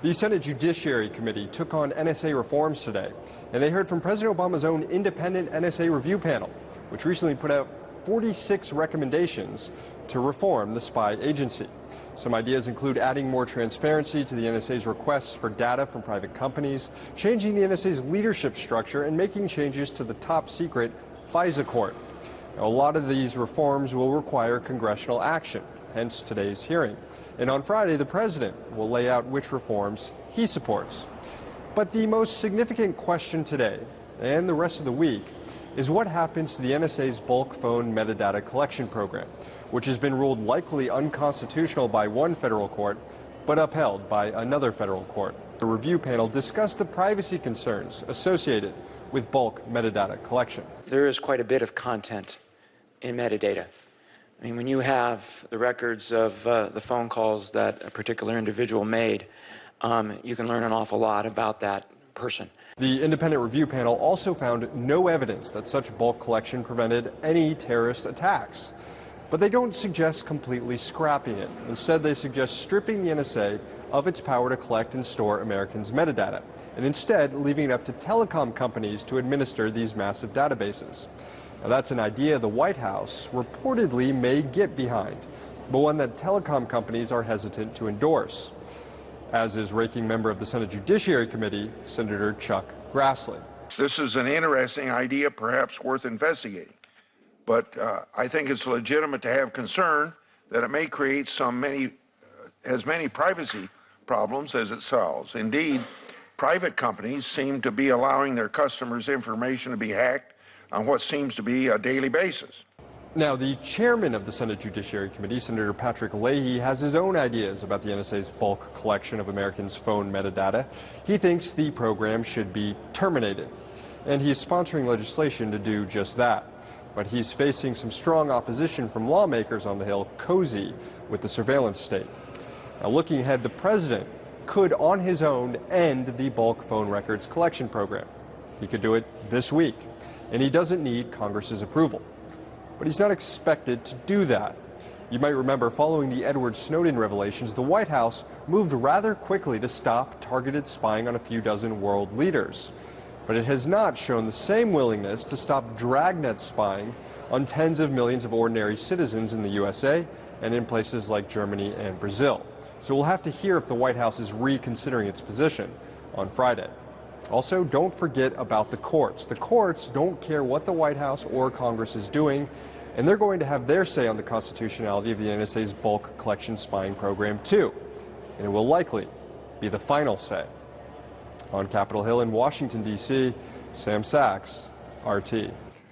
The Senate Judiciary Committee took on NSA reforms today, and they heard from President Obama's own independent NSA review panel, which recently put out 46 recommendations to reform the spy agency. Some ideas include adding more transparency to the NSA's requests for data from private companies, changing the NSA's leadership structure, and making changes to the top-secret FISA court. Now, a lot of these reforms will require congressional action, hence today's hearing. And on Friday, the president will lay out which reforms he supports. But the most significant question today, and the rest of the week, is what happens to the NSA's bulk phone metadata collection program, which has been ruled likely unconstitutional by one federal court, but upheld by another federal court. The review panel discussed the privacy concerns associated with bulk metadata collection. There is quite a bit of content in metadata. I mean, when you have the records of the phone calls that a particular individual made, you can learn an awful lot about that person. The independent review panel also found no evidence that such bulk collection prevented any terrorist attacks. But they don't suggest completely scrapping it. Instead, they suggest stripping the NSA of its power to collect and store Americans' metadata, and instead leaving it up to telecom companies to administer these massive databases. Now, that's an idea the White House reportedly may get behind, but one that telecom companies are hesitant to endorse, as is ranking member of the Senate Judiciary Committee, Senator Chuck Grassley. This is an interesting idea, perhaps worth investigating. But I think it's legitimate to have concern that it may create as many privacy problems as it solves. Indeed, private companies seem to be allowing their customers' information to be hacked on what seems to be a daily basis. Now, the chairman of the Senate Judiciary Committee, Senator Patrick Leahy, has his own ideas about the NSA's bulk collection of Americans' phone metadata. He thinks the program should be terminated, and he's sponsoring legislation to do just that. But he's facing some strong opposition from lawmakers on the Hill cozy with the surveillance state. Now, looking ahead, the president could, on his own, end the bulk phone records collection program. He could do it this week, and he doesn't need Congress's approval. But he's not expected to do that. You might remember, following the Edward Snowden revelations, the White House moved rather quickly to stop targeted spying on a few dozen world leaders. But it has not shown the same willingness to stop dragnet spying on tens of millions of ordinary citizens in the USA and in places like Germany and Brazil. So we'll have to hear if the White House is reconsidering its position on Friday. Also, don't forget about the courts. The courts don't care what the White House or Congress is doing, and they're going to have their say on the constitutionality of the NSA's bulk collection spying program too. And it will likely be the final say. On Capitol Hill in Washington, D.C., Sam Sachs, RT.